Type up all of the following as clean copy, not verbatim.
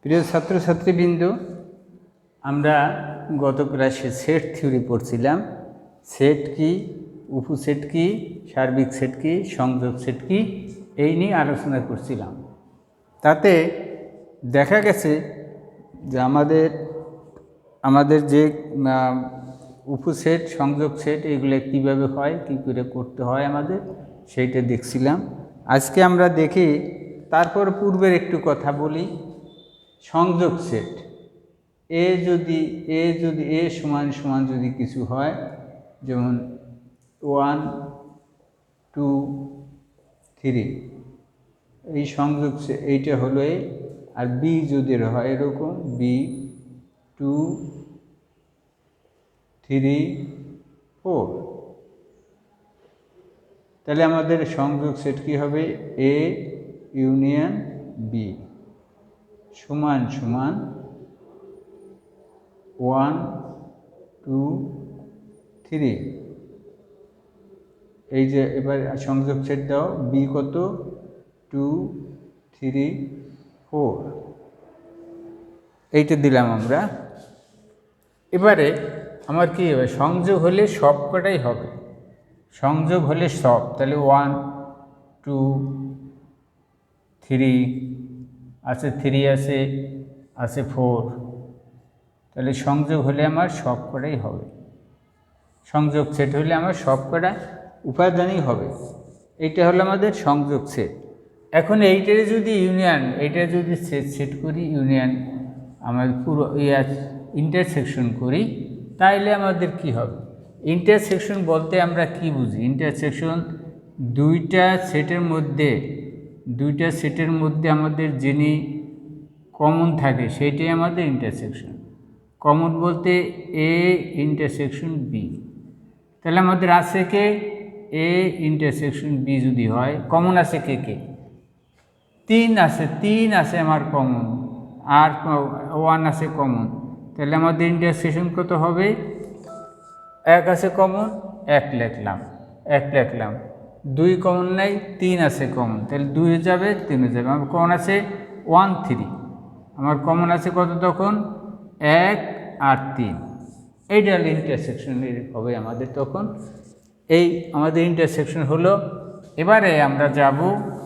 প্রিয় ছাত্রছাত্রীবৃন্দ, আমরা গত ক্লাসে সেট থিওরি পড়ছিলাম। সেট কি, উপসেট কি, সার্বিক সেট কি, সংযোগ সেট কি, এই নিয়ে আলোচনা করছিলাম। তাতে দেখা গেছে যে আমাদের যে উপসেট, সংযোগ সেট, এগুলো কীভাবে হয়, কী করে করতে হয় আমাদের, সেইটা দেখছিলাম। আজকে আমরা দেখি, তারপর পূর্বের একটু কথা বলি। সংযোগ সেট এ সমান সমান যদি কিছু হয়, যেমন 1 2 3, এই সংযোগ সেট, এইটা হলো এ। আর বি যদি হয় এরকম বি 2 3 4, তাহলে আমাদের সংযোগ সেট কি হবে? এ ইউনিয়ন বি সমান সমান 1 2 3। এই যে এবার সংযোগ সেট দাও, বি কত? 2 3 4, এইটা দিলাম আমরা। এবারে আমার কি হবে? সংযোগ হলে সব কটাই হবে, সংযোগ হলে সব। তাহলে 1 2 3 আছে, 3 আছে 4, তাহলে সংযোগ হলে আমার সব কটাই হবে। সংযোগ সেট হলে আমার সব কটা উপাদানই হবে। এইটা হলো আমাদের সংযোগ সেট। এখন এইটারে যদি এইটা যদি সেট করি, ইউনিয়ন আমাদের পুরো ইন্টারসেকশন করি, তাইলে আমাদের কি হবে? ইন্টারসেকশন বলতে আমরা কি বুঝি? ইন্টারসেকশন দুইটা সেটের মধ্যে আমাদের যিনি কমন থাকে, সেইটাই আমাদের ইন্টারসেকশন। কমন বলতে এ ইন্টারসেকশন বি। তাহলে আমাদের আছে কে? এ ইন্টারসেকশন বি যদি হয়, কমন আছে কে? 3 আছে আমার কমন, আর 1 আছে কমন। তাহলে আমাদের ইন্টারসেকশন কত হবে? 1 আছে কমন, 1 লিখলাম। 2 কমন নাই, 3 আছে কমন, তাহলে 2 যাবে, 3 যাবে। আমার কমন আছে 1 3, আমার কমন আছে কত তখন? 1 আর 3। এইটা হলো ইন্টারসেকশন হবে আমাদের তখন। এই আমাদের ইন্টারসেকশন হলো। এবারে আমরা যাব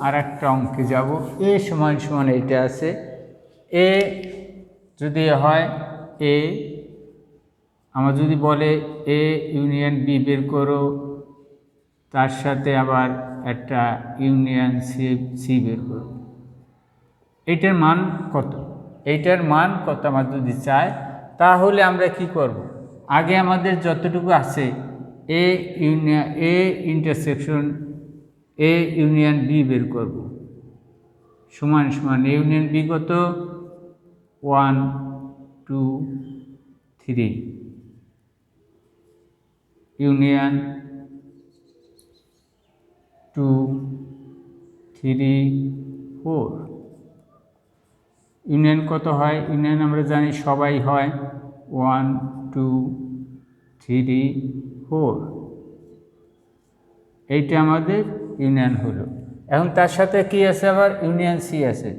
আর একটা অঙ্কে যাব। এ সমান সমান এইটা আছে। এ যদি হয় এ, আমার যদি বলে এ ইউনিয়ন বি বের করো, তার সাথে আবার একটা ইউনিয়ন সি বের করো, এইটার মান কত? আমার যদি চায়, তাহলে আমরা কি করব? আগে আমাদের যতটুকু আছে A intersection A union B বের করব, সমান সমান এ ইউনিয়ন বি কত? 1 2 3 ইউনিয়ন 2 3 4। ইউনিয়ন কত হয়? ইউনিয়ন আমরা জানি সবাই হয় 1 2 3 4। এইটা আমাদের ইউনিয়ন হলো। এখন তার সাথে কি আছে? আবার ইউনিয়ন সি আছে।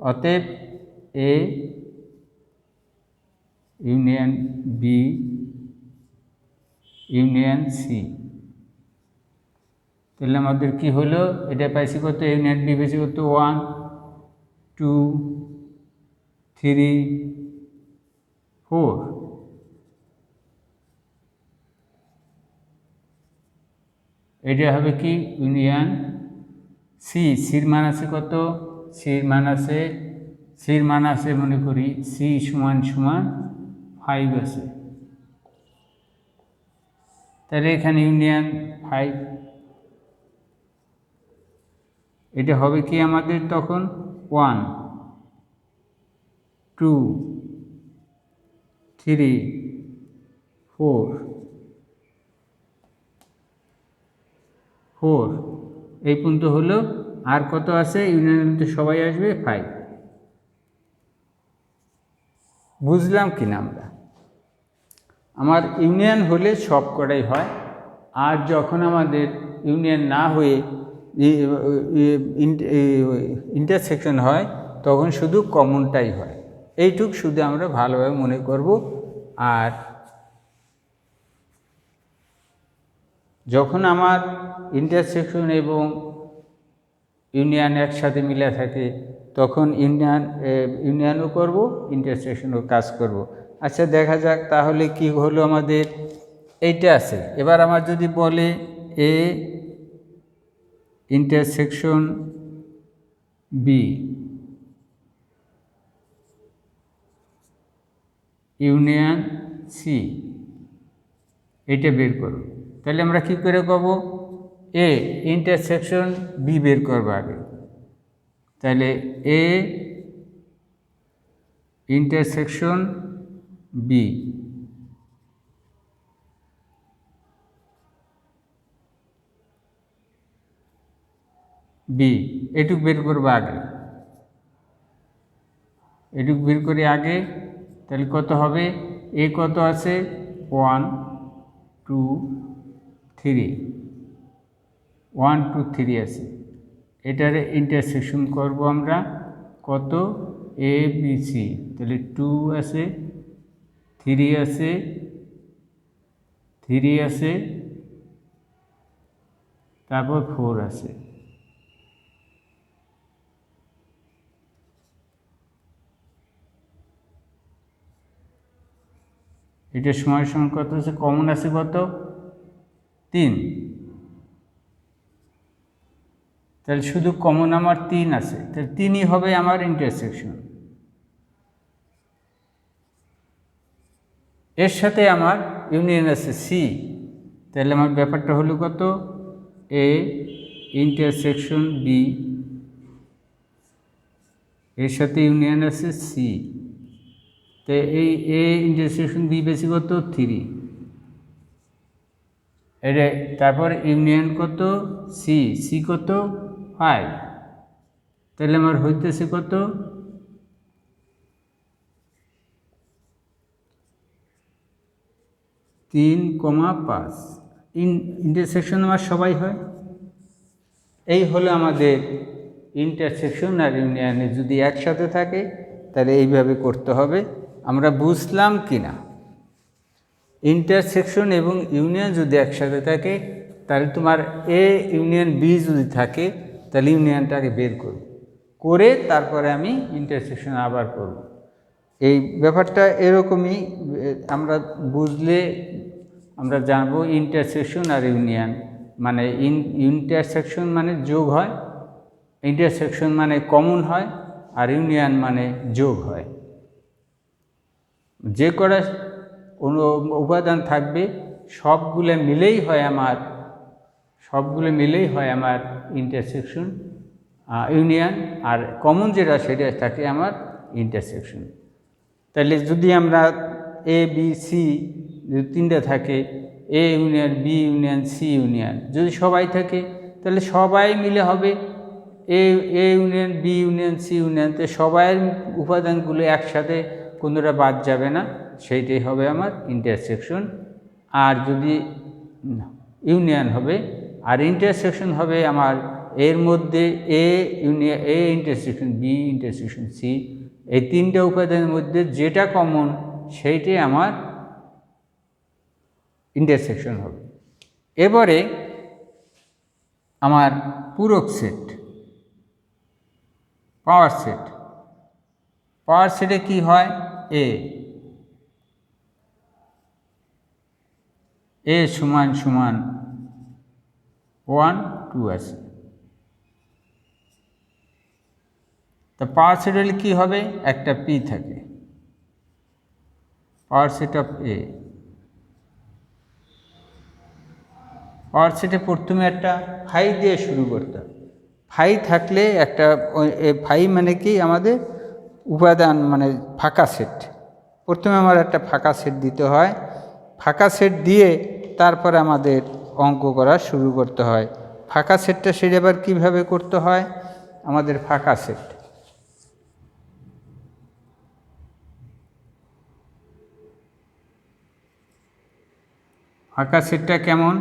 অতএব A union B union C. তাহলে আমাদের কি হলো? এটা পাইছি কত? ইউনিয়ন বি পেয়েছি কত? 1 2 3 4। এটা হবে কি? Union C. সির মান আছে কত? সির মান আছে মনে করি সি সমান সমান 5 আছে। তাহলে এখানে ইউনিয়ন 5। এটা হবে কি আমাদের তখন? 1 2 3 4 এই পর্যন্ত হলো। আর কত আছে? ইউনিয়ন তো সবাই আসবে 5। বুঝলাম কিনা আমরা? আমার ইউনিয়ন হলে সব কটাই হয়, আর যখন আমাদের ইউনিয়ন না হয়ে ইন্টারসেকশন হয়, তখন শুধু কমনটাই হয়। এইটুক শুধু আমরা ভালোভাবে মনে করব। আর যখন আমার ইন্টারসেকশন এবং ইউনিয়ন একসাথে মিলে থাকে তখন ইউনিয়নও করব, ইন্টারসেকশনও কাজ করব। আচ্ছা দেখা যাক তাহলে কি হলো, আমাদের এইটা আছে। এবার আমার যদি বলে A intersection B union C, এটা বের করো, তাহলে আমরা কি করে করব? এ ইন্টারসেকশন বি বের করবো আগে। তাহলে এ ইন্টারসেকশন বি, বি এটুক বের করবো আগে, এটুক বের করে আগে। তাহলে কত হবে? এ কত আছে? 1 2 3, 1 2 3 আছে। এটারে ইন্টারসেকশন করব আমরা কত? A B C. তাহলে 2 আছে, 3 আছে, 3 আছে, তারপর 4 আছে। এটা সময় সমান কত আছে? কমন আছে কত? 3। তাহলে শুধু কমন আমার 3 আছে, তাহলে 3ই হবে আমার ইন্টারসেকশন। এর সাথে আমার ইউনিয়ন আছে সি, তাহলে আমার ব্যাপারটা হলো কত? এ ইন্টারসেকশন বি, এর সাথে ইউনিয়ন আছে সি, তো এই এ ইন্টারসেকশন বি বেশি কত? 3। এটা তারপর ইউনিয়ন কত? সি, সি কত? 5। তাহলে আমার হইতেছে কত? 3,5। ইন্টারসেকশন আমার সবাই হয়। এই হলো আমাদের ইন্টারসেকশন আর ইউনিয়নে যদি একসাথে থাকে তাহলে এইভাবে করতে হবে। আমরা বুঝলাম কি না? ইন্টারসেকশন এবং ইউনিয়ন যদি একসাথে থাকে তাহলে তোমার এ ইউনিয়ন বি যদি থাকে তাহলে ইউনিয়নটাকে বের করব, করে তারপরে আমি ইন্টারসেকশন আবার করব। এই ব্যাপারটা এরকমই, আমরা বুঝলে আমরা জানবো ইন্টারসেকশন আর ইউনিয়ন মানে ইন্টারসেকশন মানে যোগ হয়, ইন্টারসেকশন মানে কমন হয়, আর ইউনিয়ন মানে যোগ হয়। যে কটা উপাদান থাকবে সবগুলো মিলেই হয় আমার ইন্টারসেকশন ইউনিয়ন, আর কমন যেটা সেটা থাকে আমার ইন্টারসেকশন। তাহলে যদি আমরা এ বি সি যদি 3টা থাকে, A union B union C union, যদি সবাই থাকে তাহলে সবাই মিলে হবে A union B union C union. তো সবাইয়ের উপাদানগুলো একসাথে, কোনোটা বাদ যাবে না, সেইটাই হবে আমার ইন্টারসেকশন। আর যদি ইউনিয়ন হবে, আর ইন্টারসেকশন হবে আমার এর মধ্যে A intersection B intersection C, এই 3টা উপাদানের মধ্যে যেটা কমন সেইটাই আমার ইন্টারসেকশন হবে। এবারে আমার পূরক সেট, পাওয়ার সেটে কি হয়? এ সমান সমান 1 2 আছে। তা পাওয়ার সেট হলে কী হবে? একটা পি থাকে, পাওয়ার সেট অফ এ। পাওয়ার সেটে প্রথমে একটা ফাই দিয়ে শুরু করতে হবে। ফাই থাকলে একটা ফাই মানে কি? আমাদের উপাদান মানে ফাঁকা সেট। প্রথমে আমার একটা ফাঁকা সেট দিতে হয়, ফাঁকা সেট দিয়ে তারপরে আমাদের অঙ্ক করা শুরু করতে হয়। ফাঁকা সেটটা সেটা আবার কীভাবে করতে হয়? আমাদের ফাঁকা সেটটা কেমন?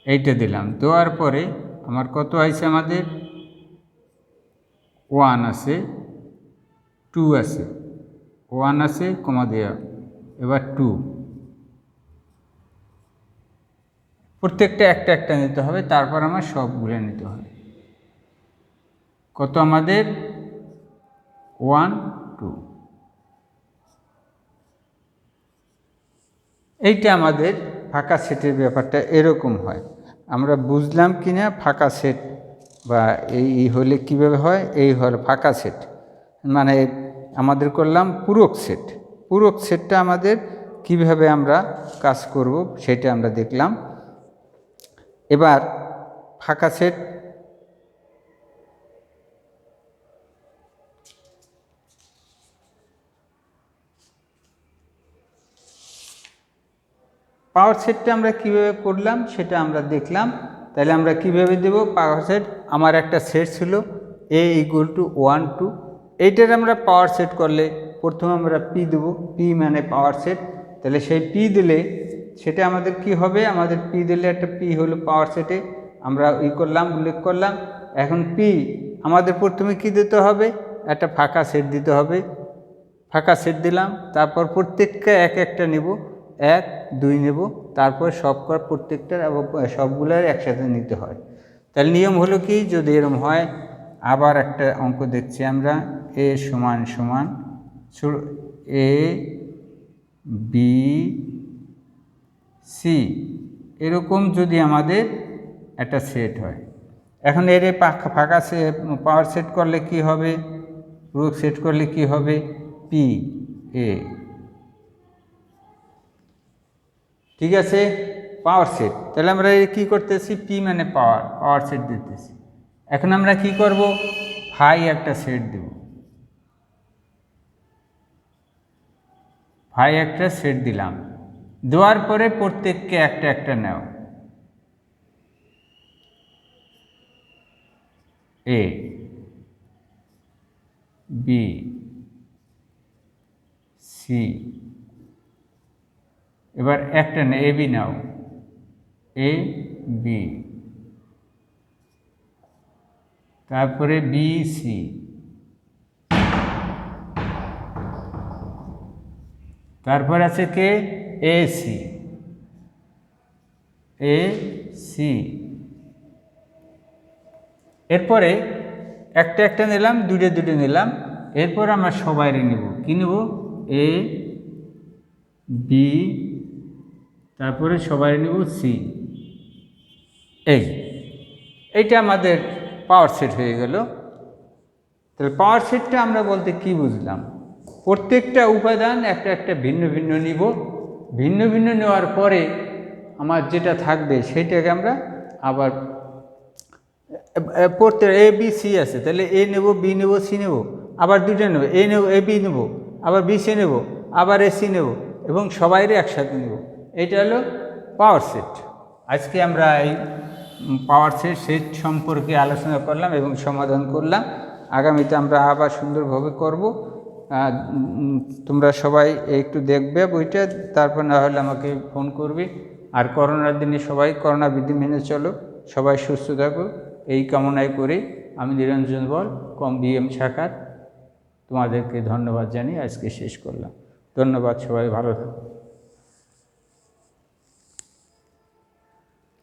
এইটা দিলাম, দেওয়ার পরে আমার কত আছে? আমাদের 1 আছে, 2 আছে, 1 আছে কমা দেওয়া, এবার 2, প্রত্যেকটা একটা একটা নিতে হবে, তারপর আমার সবগুলো নিতে হবে। কত আমাদের 1 2, এইটা আমাদের ফাঁকা সেটের ব্যাপারটা এরকম হয়। আমরা বুঝলাম কি না ফাঁকা সেট বা এই হলে কীভাবে হয়, এই হল ফাঁকা সেট, মানে আমাদের করলাম পূরক সেট। পূরক সেটটা আমাদের কিভাবে আমরা কাজ করব সেটা আমরা দেখলাম। এবার ফাঁকা সেট পাওয়ার সেটটা আমরা কিভাবে করলাম সেটা আমরা দেখলাম। তাহলে আমরা কিভাবে দেব পাওয়ার সেট? আমার একটা সেট ছিল a = 1 2, এইটার আমরা পাওয়ার সেট করলে প্রথমে আমরা p দেব, p মানে পাওয়ার সেট। তাহলে সেই p দিলে সেটা আমাদের কি হবে, আমাদের p দিলে একটা p হলো পাওয়ার সেটে, আমরা করলাম, উল্লেখ করলাম। এখন p আমাদের প্রথমে কি দিতে হবে, একটা ফাঁকা সেট দিতে হবে। ফাঁকা সেট দিলাম, তারপর প্রত্যেকটা এক একটা নেব, 1 2 নেব, তারপর প্রত্যেকটার এবং সবগুলোর একসাথে নিতে হয়। তাহলে নিয়ম হলো কি, যদি এরকম হয়, আবার একটা অঙ্ক দেখছি আমরা, a সমান a b c, এরকম যদি আমাদের একটা সেট হয়। এখন এর ফাঁকা পাওয়ার সেট করলে কি হবে, পূরক সেট করলে কি হবে, p a, ঠিক আছে, পাওয়ার সেট। তাহলে আমরা কি করতেছি, p মানে পাওয়ার সেট দিতেছি। এখন আমরা কি করব, ফাই একটা সেট দেব, ফাই একটা সেট দিলাম, দেওয়ার পরে প্রত্যেককে একটা একটা নাও, a b c, এবার একটা না a b now, a b, তারপরে b c, তারপর আছে কে, a c, এরপরে একটা একটা নিলাম, দুটো দুটো নিলাম, এরপর আমরা সবাইরে নেব, কি নেব, a b, তারপরে সবাই নেব c। এইটা আমাদের পাওয়ার সেট হয়ে গেল। তাহলে পাওয়ার সেটটা আমরা বলতে কি বুঝলাম, প্রত্যেকটা উপাদান একটা একটা ভিন্ন ভিন্ন নিব, ভিন্ন ভিন্ন নেওয়ার পরে আমার যেটা থাকবে সেটাকে আমরা আবার পড়তে, এ বি সি আছে, তাহলে এ নেব, বি নেব, সি নেব, আবার দুটো নেব, এ নেব, এ বি নেব, আবার বি সি নেব, আবার এ সি নেব, এবং সবাইরে একসাথে নেব। এটা হলো পাওয়ার সেট। আজকে আমরা এই পাওয়ার সেট সম্পর্কে আলোচনা করলাম এবং সমাধান করলাম। আগামীতে আমরা আবার সুন্দরভাবে করব। তোমরা সবাই একটু দেখবে বইটা, তারপর না হলে আমাকে ফোন করবে। আর করোনার দিনে সবাই করোনা বিধি মেনে চলো, সবাই সুস্থ থাকো, এই কামনাই করে আমি নিরঞ্জন বল, কম বিএম শাখার, তোমাদেরকে ধন্যবাদ জানিয়ে আজকে শেষ করলাম। ধন্যবাদ, সবাই ভালো থাকো।